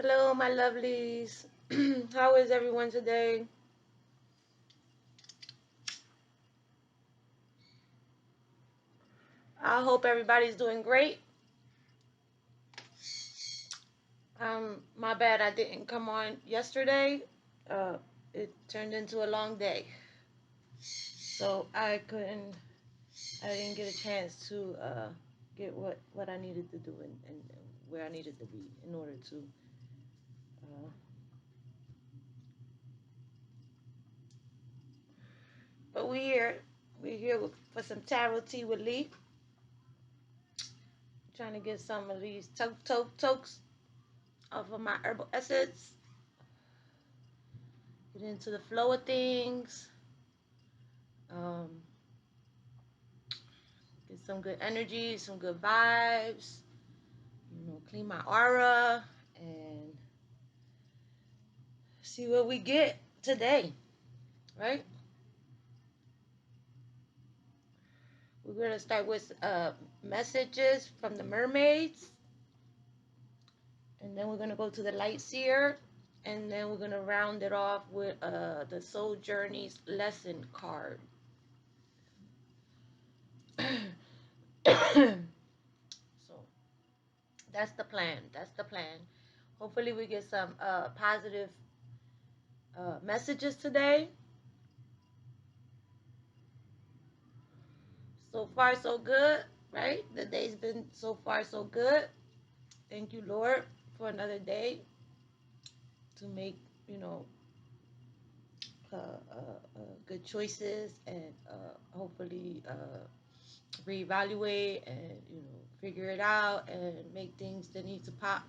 Hello, my lovelies. How is everyone today? I hope everybody's doing great. My bad I didn't come on yesterday. It turned into a long day, so I didn't get a chance to get what I needed to do and where I needed to be in order to. Uh, but we're here for some tarot tea with Lee. Trying to get some of these tokes off of my herbal essence. Get into the flow of things. Get some good energy, some good vibes. Clean my aura and see what we get today, right? We're gonna start with messages from the mermaids, and then we're gonna go to the light seer, and then we're gonna round it off with the soul journeys lesson card. So that's the plan. Hopefully we get some positive messages today. So far so good, right? The day's been so far so good. Thank you, Lord, for another day to make good choices and hopefully reevaluate and figure it out and make things that need to pop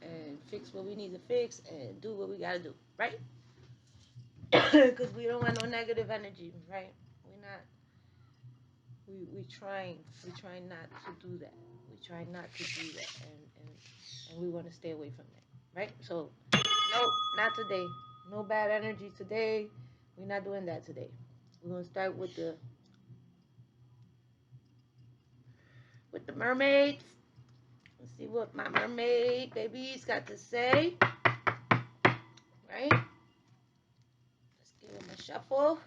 and fix what we need to fix and do what we gotta do, right? Because we don't want no negative energy, right? We're not. We trying not to do that. We try not to do that, and we want to stay away from that, right? So no, not today. No bad energy today. We're not doing that today. We're gonna start with the mermaids. Let's see what my mermaid babies got to say. Right? Let's give them a shuffle.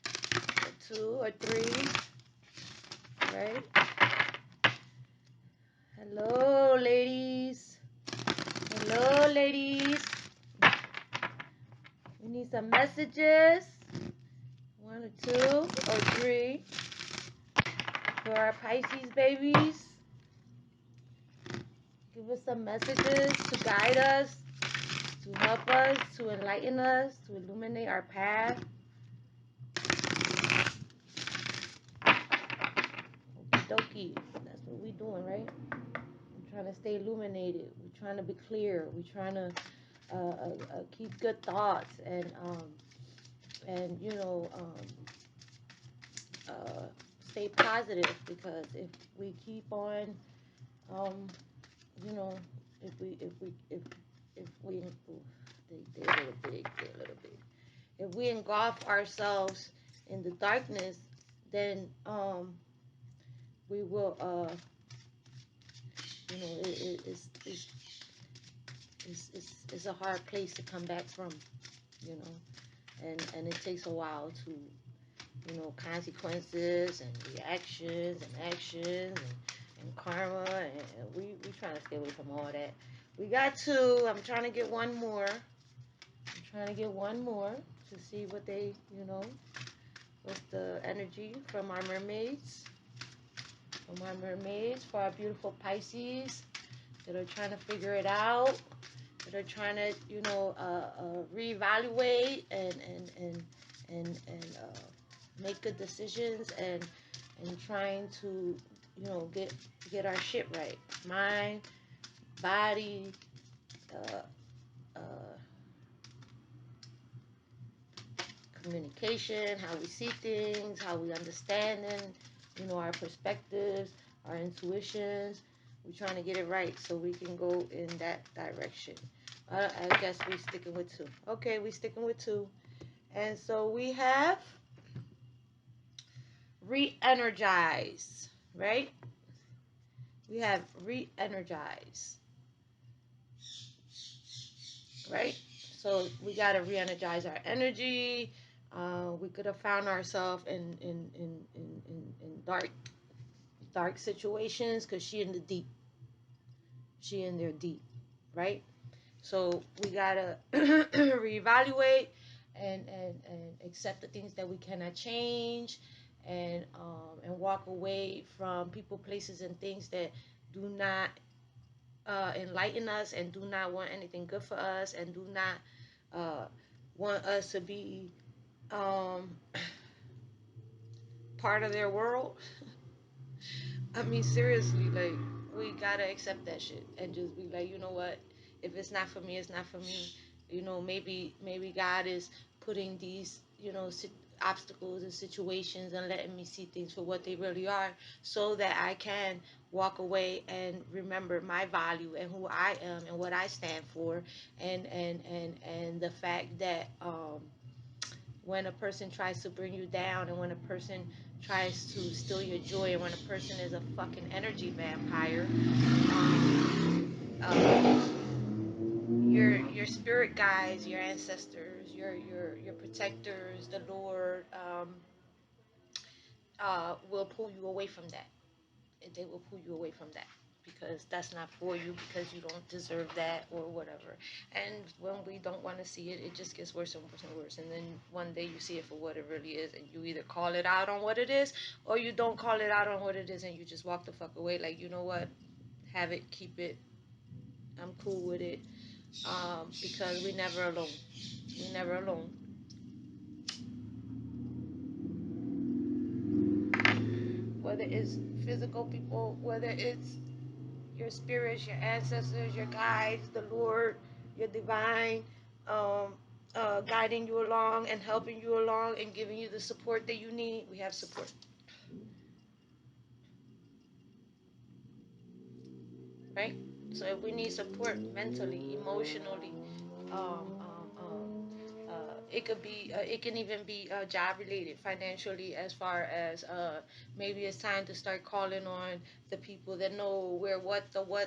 Or 2 or 3. Right? Hello, ladies. Hello, ladies. We need some messages. 1 or 2 or 3 for our Pisces babies. Give us some messages to guide us, to help us, to enlighten us, to illuminate our path. Okie dokie. That's what we're doing, right? We're trying to stay illuminated. We're trying to be clear. We're trying to keep good thoughts and stay positive, because if we keep on if we they're a little big, if we engulf ourselves in the darkness, then we will it's a hard place to come back from, and it takes a while to consequences and reactions and actions and karma, and we trying to stay away from all that. We got 2. I'm trying to get one more. To see what they, what's the energy from our mermaids. For our beautiful Pisces that are trying to figure it out, that are trying to, reevaluate and make good decisions and trying to, get our shit right. Mind, body, communication, how we see things, how we understand them, our perspectives, our intuitions. We're trying to get it right so we can go in that direction. I guess we're sticking with 2. Okay, we're sticking with 2. And so we have re-energize, right? We have re-energize. right? So we got to re-energize our energy. We could have found ourselves in dark situations because she in the deep. She in there deep, right? So we gotta reevaluate and accept the things that we cannot change, and walk away from people, places, and things that do not enlighten us and do not want anything good for us and do not uh, want us to be um, part of their world. I mean, seriously, like, we gotta accept that shit and just be like, you know what? If it's not for me, it's not for me. You know, maybe God is putting these, obstacles and situations and letting me see things for what they really are, so that I can walk away and remember my value and who I am and what I stand for, and the fact that when a person tries to bring you down, and when a person tries to steal your joy, and when a person is a fucking energy vampire, your spirit guides, your ancestors, your protectors, the Lord, will pull you away from that. They will pull you away from that, because that's not for you, because you don't deserve that or whatever. And when we don't want to see it, it just gets worse and worse and worse. And then one day you see it for what it really is, and you either call it out on what it is, or you don't call it out on what it is, and you just walk the fuck away. Like, you know what? Have it, keep it. I'm cool with it. Because we never alone. We never alone. Whether it's physical people, whether it's your spirits, your ancestors, your guides, the Lord, your divine, um, guiding you along and helping you along and giving you the support that you need. We have support, right? So if we need support mentally, emotionally, um, um, um, it could be, it can even be job related, financially, as far as maybe it's time to start calling on the people that know where what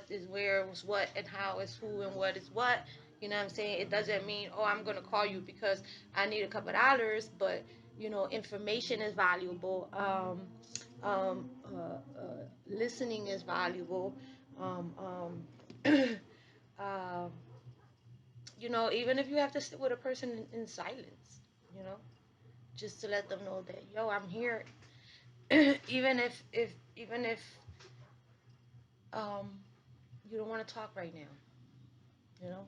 is where was what and how is who and what is what. You know what I'm saying? It doesn't mean, oh, I'm gonna call you because I need a couple dollars, but information is valuable. Listening is valuable. Um, uh, even if you have to sit with a person in silence, you know, just to let them know that, yo, I'm here. Even if um, you don't want to talk right now, you know,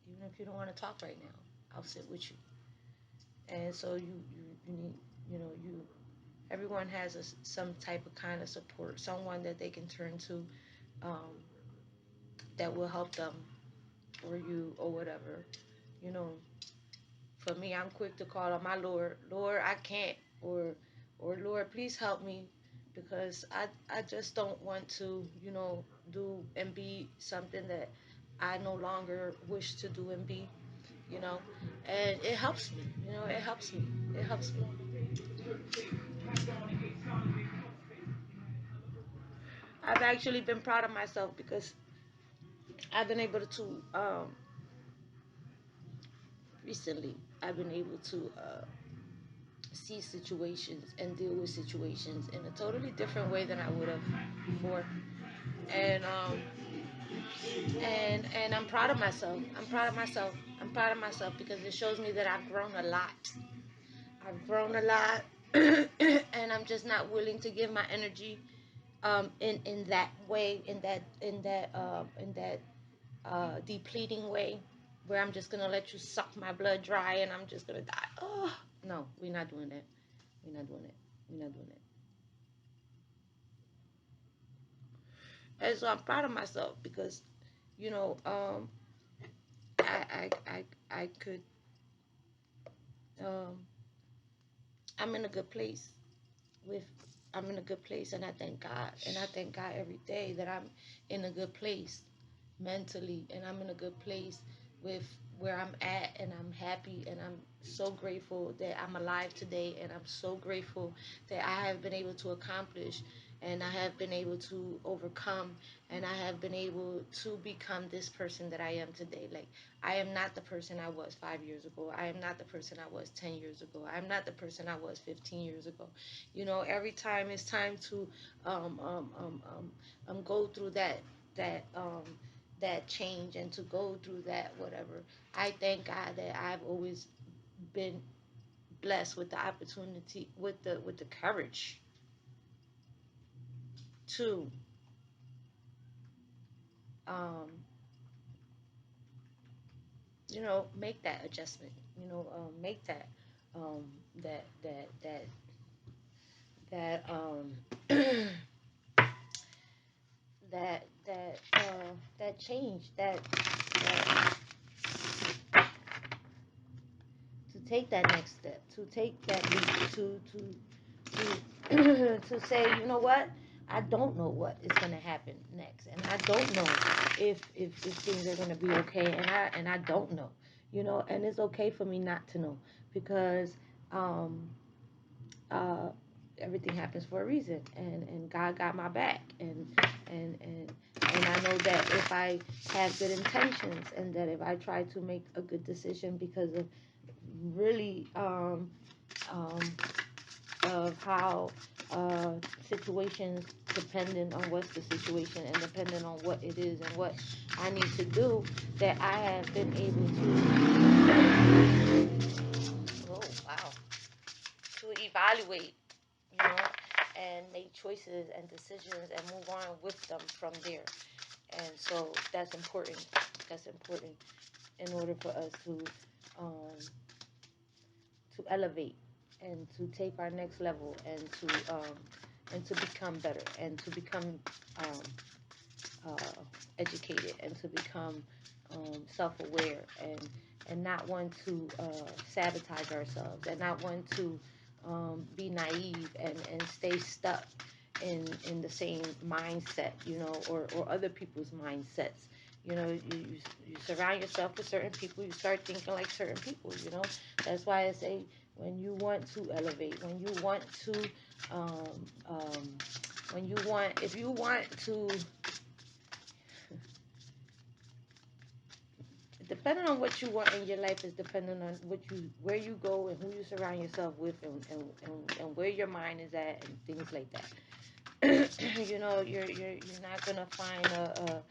even if you don't want to talk right now, I'll sit with you. And so you need, you everyone has some type of kind of support, someone that they can turn to, um, that will help them or you or whatever, you know. For me, I'm quick to call on my Lord. Lord, I can't, or Lord, please help me, because I just don't want to, do and be something that I no longer wish to do and be, you know. And it helps me, it helps me. It helps me. I've actually been proud of myself because I've been able to, recently, I've been able to see situations and deal with situations in a totally different way than I would have before. And I'm proud of myself. I'm proud of myself. I'm proud of myself because it shows me that I've grown a lot. I've grown a lot, and I'm just not willing to give my energy in that way, in that depleting way, where I'm just gonna let you suck my blood dry and I'm just gonna die. Oh no, we're not doing that. We're not doing it. We're not doing it. And so I'm proud of myself because you know I could, um, I'm in a good place with I'm in a good place, and I thank God, and I thank God every day that I'm in a good place mentally, and I'm in a good place with where I'm at, and I'm happy, and I'm so grateful that I'm alive today, and I'm so grateful that I have been able to accomplish and I have been able to overcome, and I have been able to become this person that I am today. Like, I am not the person I was 5 years ago. I am not the person I was 10 years ago. I'm not the person I was 15 years ago. You know, every time it's time to go through that that change and to go through that whatever. I thank God that I've always been blessed with the opportunity, with the courage to um, make that adjustment. Make that um, that that that that that change, that to take that next step, to take that leap, to say, you know what, I don't know what is going to happen next, and I don't know if things are going to be okay, and I don't know, and it's okay for me not to know, because um, uh, everything happens for a reason, and God got my back, and and and I know that if I have good intentions, and that if I try to make a good decision because of really um, of how uh, situations, depending on what's the situation and depending on what it is and what I need to do, that I have been able to, oh wow, to evaluate, and make choices and decisions and move on with them from there. And so that's important. That's important in order for us um, to elevate and to take our next level, and to become better, and to become um, educated, and to become self-aware, and not want to sabotage ourselves, and not want to be naive, and stay stuck in the same mindset, or other people's mindsets. You surround yourself with certain people, you start thinking like certain people. That's why I say, when you want to elevate, when you want to, um, um, if you want to, depending on what you want in your life is depending on where you go, and who you surround yourself with, and where your mind is at, and things like that. You're not gonna find a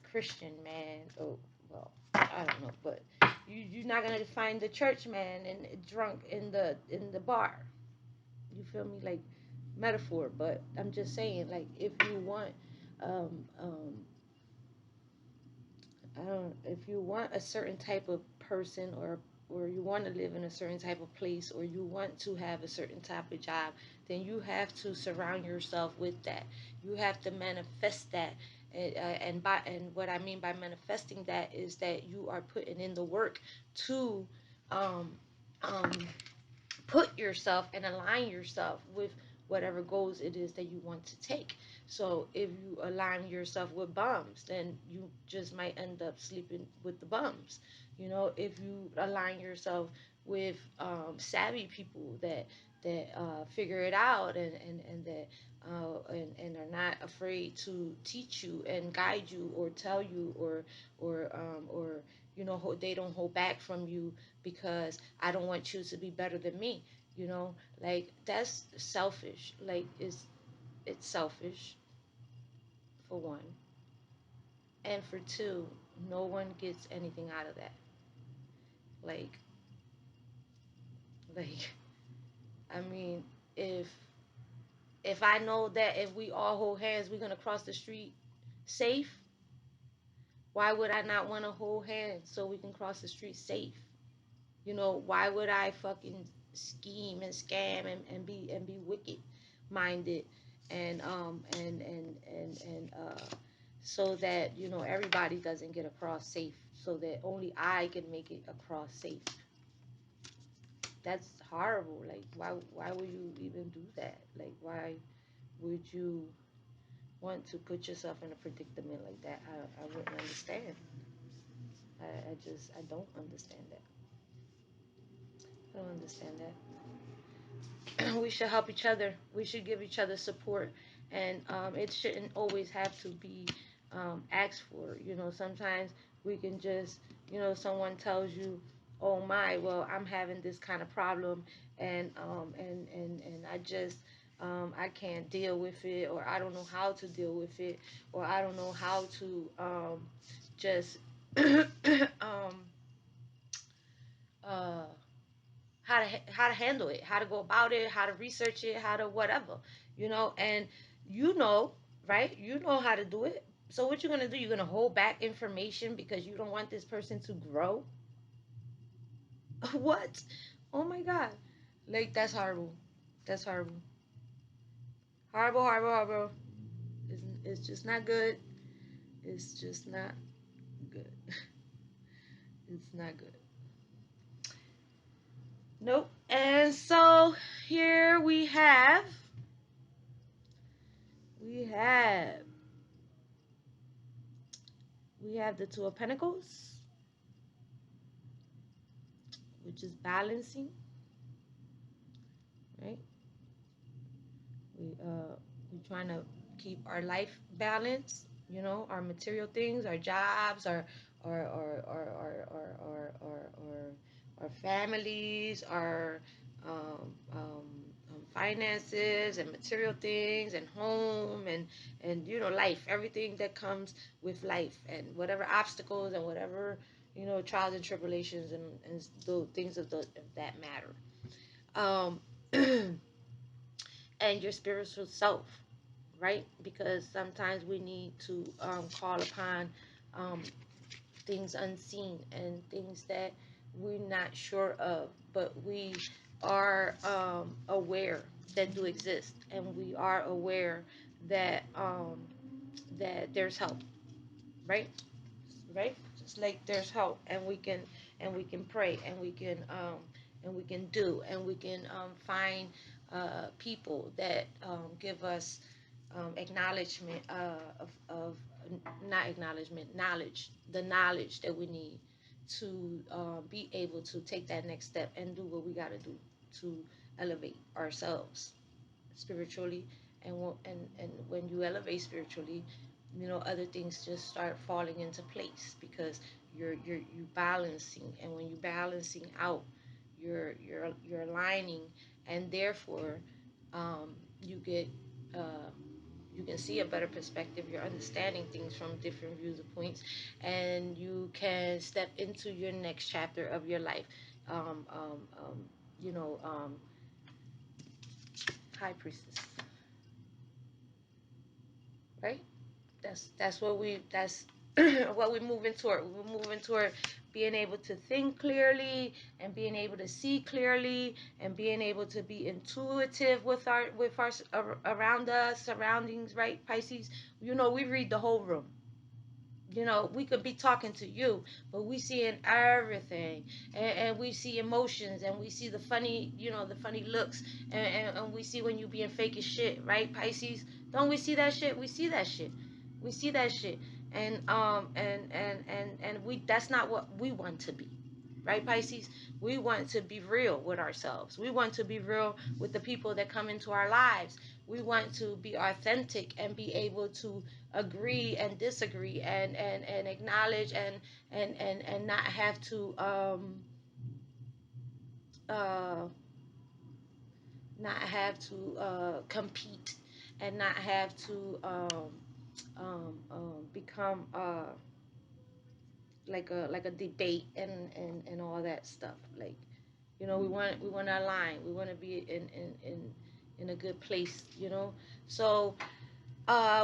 Christian man. Oh, well, I don't know, but you're not gonna find the church man and drunk in the bar. You feel me? Like, metaphor, but I'm just saying, like, if you want, um, um, I don't. If you want a certain type of person, or you want to live in a certain type of place, or you want to have a certain type of job, then you have to surround yourself with that. You have to manifest that. And what I mean by manifesting that is that you are putting in the work to um, um, put yourself and align yourself with whatever goals it is that you want to take. So if you align yourself with bums, then you just might end up sleeping with the bums. If you align yourself with savvy people that figure it out, and that and are not afraid to teach you and guide you, or tell you, or they don't hold back from you, because I don't want you to be better than me. Like, that's selfish. Like, it's selfish, for one, and for two, no one gets anything out of that. Like, like, I mean, if if I know that if we all hold hands, we're gonna cross the street safe, why would I not want to hold hands so we can cross the street safe? Why would I fucking scheme and scam, and be wicked minded, and so that everybody doesn't get across safe, so that only I can make it across safe? That's horrible. Like, why would you even do that? Like, why would you want to put yourself in a predicament like that? I wouldn't understand. I don't understand that. I don't understand that. we should help each other. We should give each other support, and it shouldn't always have to be asked for. You know, sometimes we can just, you know, someone tells you, "Oh my, well, I'm having this kind of problem, and I just I can't deal with it, or I don't know how to deal with it, or I don't know how to just um, uh, how to handle it, how to go about it, how to research it, how to whatever, you know, and you know, right? You know how to do it. So what you're gonna do? You're gonna hold back information because you don't want this person to grow. What? Oh my God! Like that's horrible. That's horrible. Horrible, horrible, horrible. It's just not good. It's just not good. It's not good. Nope. And so here we have we have the Two of Pentacles, which is balancing, right? We trying to keep our life balanced, you know, our material things, our jobs, our families, our finances and material things and home and you know life, everything that comes with life and whatever obstacles and whatever, you know, trials and tribulations and the things of that matter. Um, and your spiritual self, right? Because sometimes we need to call upon um, things unseen and things that we're not sure of, but we are aware that do exist, and we are aware that that there's help, right? Right? Just like there's help, and we can pray, and we can do, and we can find people that give us acknowledgement of not acknowledgement, knowledge, the knowledge that we need to be able to take that next step and do what we got to do to elevate ourselves spiritually. And when you elevate spiritually, you know, other things just start falling into place because you're balancing, and when you're balancing out, you're aligning, and therefore you get uh, you can see a better perspective. You're understanding things from different views of points, and you can step into your next chapter of your life. Um, um, um, you know, High Priestess, right? That's what that's what we're moving toward. We're moving toward being able to think clearly and being able to see clearly and being able to be intuitive with our around us surroundings, right, Pisces? You know, we read the whole room. You know, we could be talking to you, but we seeing everything, and we see emotions, and we see the funny, you know, the funny looks, and we see when you being fake as shit, right, Pisces? Don't we see that shit? We see that shit. We see that shit, and we that's not what we want to be, right, Pisces? We want to be real with ourselves. We want to be real with the people that come into our lives. We want to be authentic and be able to agree and disagree and acknowledge and not have to uh, compete, and not have to become like a debate and all that stuff. Like, you know, we want to align. We want to be in a good place, you know. So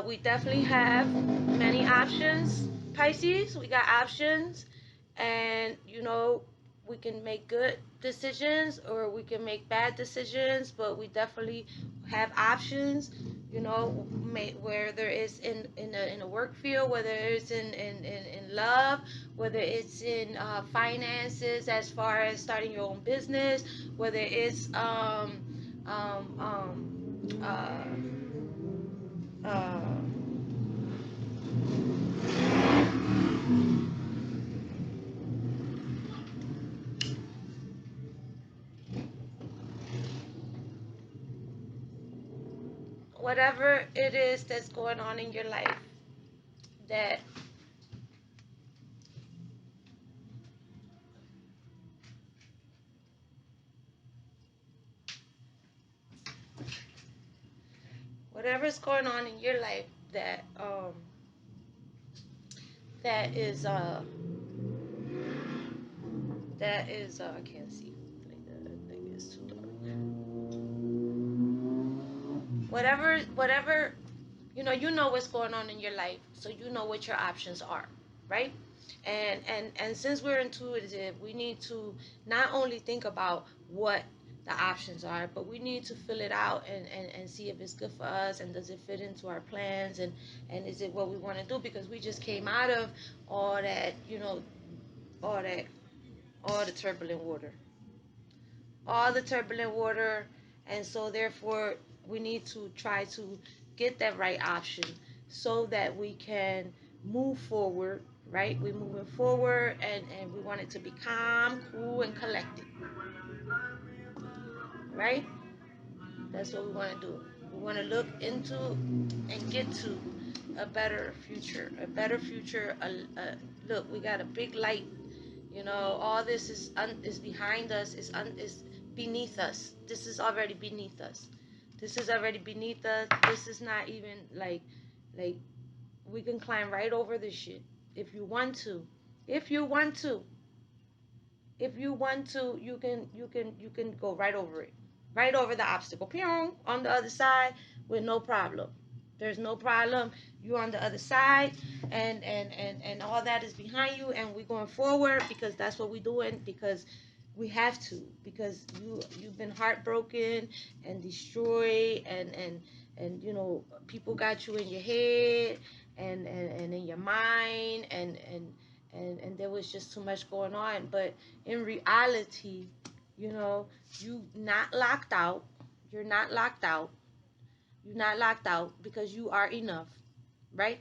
we definitely have many options, Pisces. We got options, and you know, we can make good decisions or we can make bad decisions, but we definitely have options. You know, whether it's in a work field, whether it's in love, whether it's in finances, as far as starting your own business, whether it's um, um, uh, whatever it is that's going on in your life, that whatever's going on in your life that is I can't see, like that, I guess too dark. Whatever, you know what's going on in your life, so you know what your options are, right? And since we're intuitive, we need to not only think about what the options are, but we need to fill it out and see if it's good for us, and does it fit into our plans, and is it what we want to do, because we just came out of all that, all that all the turbulent water, and so therefore we need to try to get that right option so that we can move forward, right? We're moving forward, and we want it to be calm, cool, and collected, right? That's what we want to do. We want to look into and get to a better future, look, we got a big light. All this is behind us, is beneath us. This is already beneath us. This is not even like we can climb right over this shit if you want to. If you want to, you can go right over it, right over the obstacle, pew, on the other side with no problem. There's no problem. You're on the other side, and all that is behind you, and we're going forward because that's what we're doing, because we have to, because you've been heartbroken and destroyed, and people got you in your head, and in your mind, and there was just too much going on. But in reality, you not locked out. You're not locked out. You're not locked out, because you are enough, right?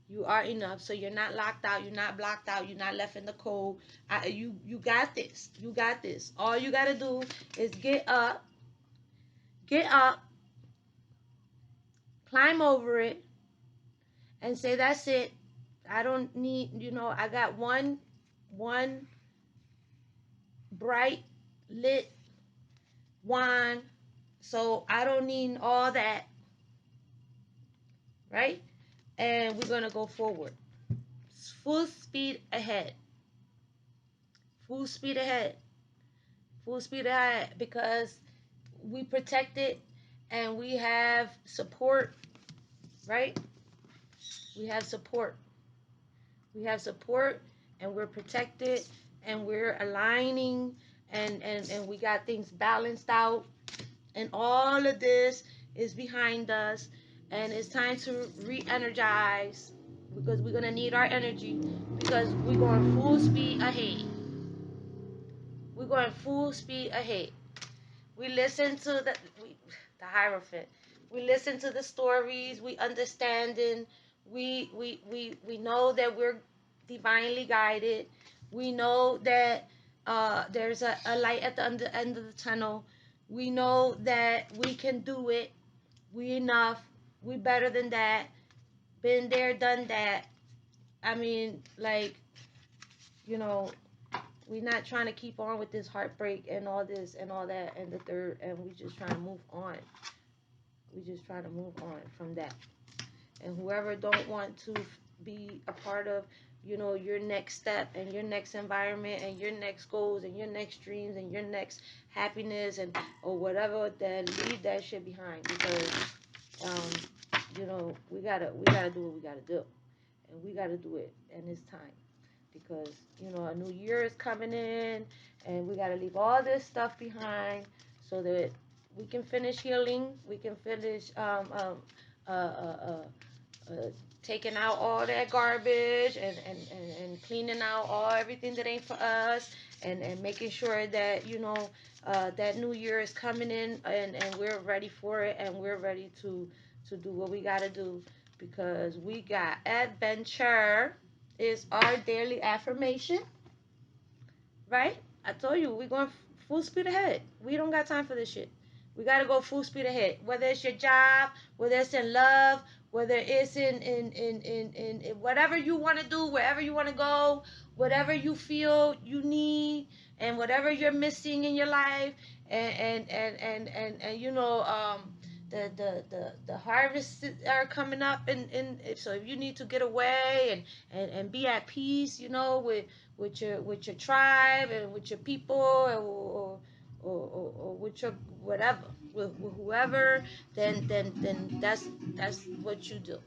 You are enough. So you're not locked out. You're not blocked out. You're not left in the cold. You got this. You got this. All you got to do is get up, climb over it, and say, that's it. I don't need, I got one bright lit wand, so I don't need all that, right? And we're going to go forward. Full speed ahead. Full speed ahead. Full speed ahead, because we protect it, and we have support, right? We have support. We have support, and we're protected, and we're aligning, and we got things balanced out, and all of this is behind us, and it's time to re-energize, because we're going to need our energy, because we're going full speed ahead. We're going full speed ahead. We listen to the Hierophant. We listen to the stories. We understanding. We know that we're divinely guided. We know that there's a light at the end of the tunnel. We know that we can do it. We enough. We better than that. Been there, done that. I mean, we're not trying to keep on with this heartbreak and all this and all that and the third, and we just trying to move on. We just trying to move on from that. And whoever don't want to be a part of, your next step and your next environment and your next goals and your next dreams and your next happiness or whatever, then leave that shit behind, because we gotta do what we gotta do, and we gotta do it, and it's time. Because a new year is coming in, and we got to leave all this stuff behind so that we can finish healing. We can finish taking out all that garbage, and cleaning out everything that ain't for us, and making sure that that new year is coming in, and we're ready for it, and we're ready to do what we got to do, because we got adventure is our daily affirmation, right? I told you, we're going full speed ahead. We don't got time for this shit. We got to go full speed ahead. Whether it's your job, whether it's in love, whether it's in whatever you want to do, wherever you want to go, whatever you feel you need, and whatever you're missing in your life, and you know, the harvests are coming up, and so if you need to get away and be at peace, you know, with your tribe and with your people, or with your whatever, with whoever, then that's what you do.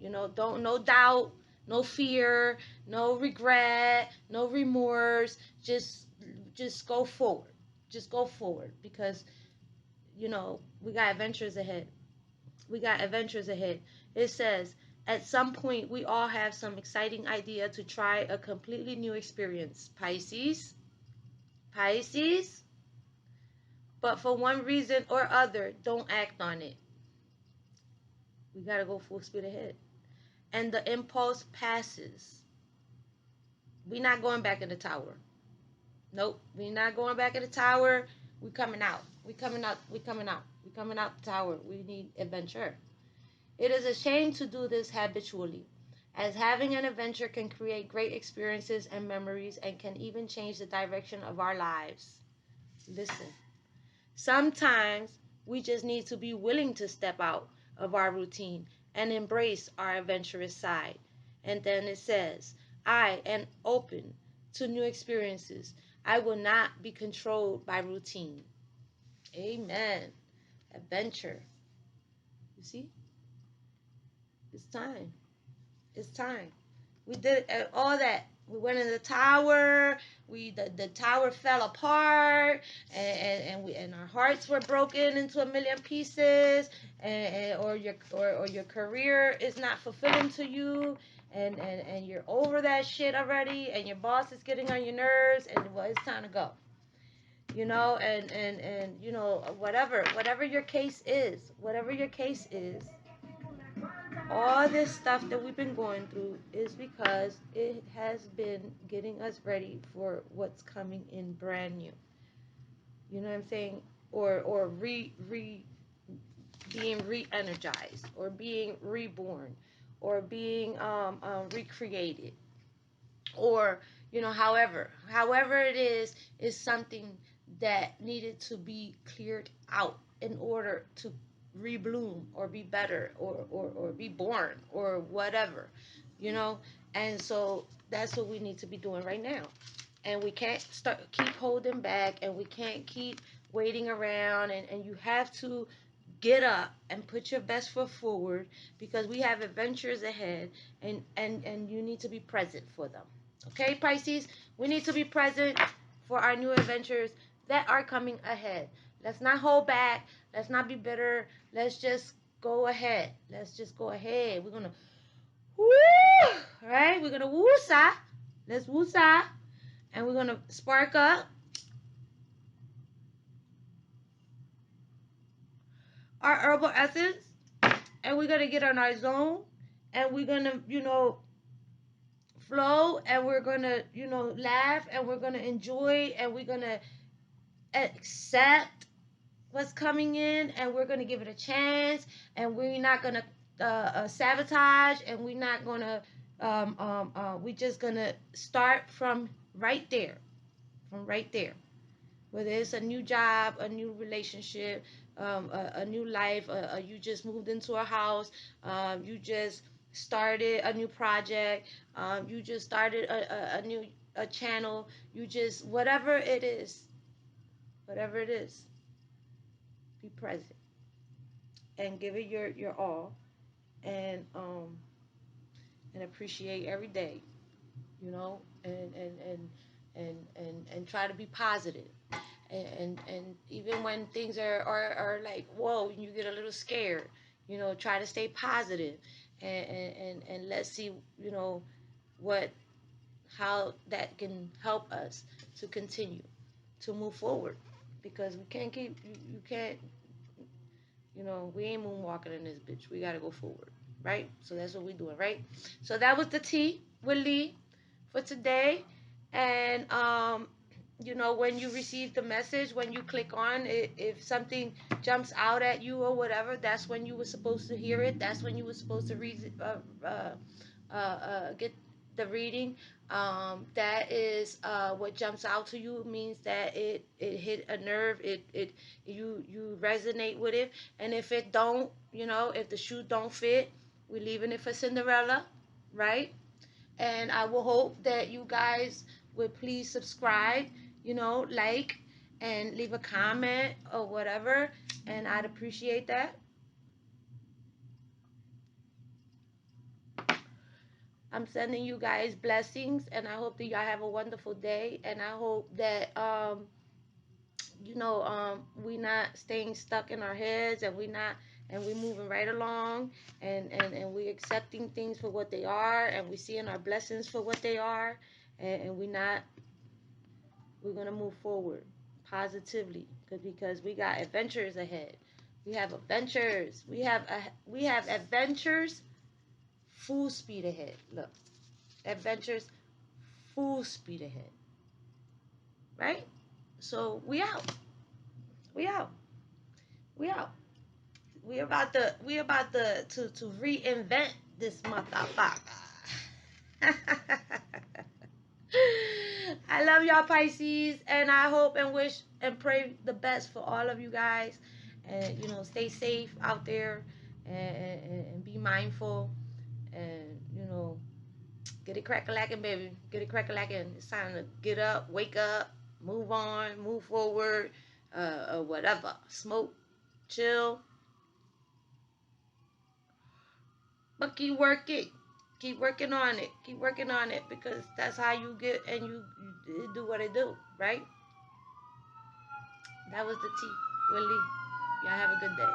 You know, don't, no doubt, no fear, no regret, no remorse. Just go forward. Just go forward, because you know we got adventures ahead. We got adventures ahead. It says, at some point we all have some exciting idea to try a completely new experience. Pisces, Pisces, but for one reason or other, don't act on it. We gotta go full speed ahead. And the impulse passes. We not going back in the tower. Nope, we not going back in the tower. We coming out. We coming out. We coming out. We coming out the tower. We need adventure. It is a shame to do this habitually, as having an adventure can create great experiences and memories and can even change the direction of our lives. Listen, sometimes we just need to be willing to step out of our routine and embrace our adventurous side. And then it says, I am open to new experiences. I will not be controlled by routine. Amen. Adventure. You see? It's time. It's time. We did all that. We went in the tower. The tower fell apart, and our hearts were broken into a million pieces. Or your career is not fulfilling to you, and you're over that shit already, and your boss is getting on your nerves, and well, it's time to go. You know, and you know, whatever your case is, all this stuff that we've been going through is because it has been getting us ready for what's coming in brand new. You know what I'm saying? Or being re-energized, or being reborn, or being recreated, or you know, however it is something that needed to be cleared out in order to rebloom, or be better, or be born, or whatever, you know. And so that's what we need to be doing right now. And we can't keep holding back, and we can't keep waiting around, and you have to get up and put your best foot forward, because we have adventures ahead, and you need to be present for them. Okay, Pisces, we need to be present for our new adventures that are coming ahead. Let's not hold back. Let's not be bitter. Let's just go ahead. Let's just go ahead. We're gonna woo, right? We're gonna woo-sa. Let's woo-sa, and we're gonna spark up our herbal essence, and we're gonna get on our zone, and we're gonna, you know, flow, and we're gonna, you know, laugh, and we're gonna enjoy, and we're gonna accept what's coming in, and we're gonna give it a chance, and we're not gonna sabotage, and we're not gonna we're just gonna start from right there, whether it's a new job, a new relationship, a new life, you just moved into a house, you just started a new project, you just started a new channel, you just, whatever it is, be present and give it your all, and appreciate every day, you know, and try to be positive. And even when things are like, whoa, you get a little scared, you know, try to stay positive, and let's see, you know, how that can help us to continue to move forward, because we can't keep, you can't, you know, we ain't moonwalking in this bitch. We gotta go forward, right? So that's what we're doing, right? So that was the tea with Lee for today, and you know, when you receive the message, when you click on it, if something jumps out at you or whatever, that's when you were supposed to hear it. That's when you were supposed to read, get the reading. That is what jumps out to you. It means that it hit a nerve. You resonate with it. And if it don't, you know, if the shoe don't fit, we're leaving it for Cinderella, right? And I will hope that you guys would please subscribe, you know, like, and leave a comment or whatever, and I'd appreciate that. I'm sending you guys blessings, and I hope that y'all have a wonderful day, and I hope that you know, we not staying stuck in our heads, and we moving right along, and we accepting things for what they are, and we seeing our blessings for what they are, and we're gonna move forward positively, because we got adventures ahead. We have adventures. We have adventures full speed ahead. Look, adventures full speed ahead. Right? So we out. We out. We out. We about to reinvent this motherfucker. I love y'all, Pisces, and I hope and wish and pray the best for all of you guys. And you know, stay safe out there, and be mindful, and you know, get it crack-a-lacking, baby. Get it crack-a-lacking. It's time to get up, wake up, move on, move forward, or whatever. Smoke, chill, but keep working. Keep working on it. Keep working on it, because that's how you get, and you do what it do, right? That was the tea. Willie. Y'all have a good day.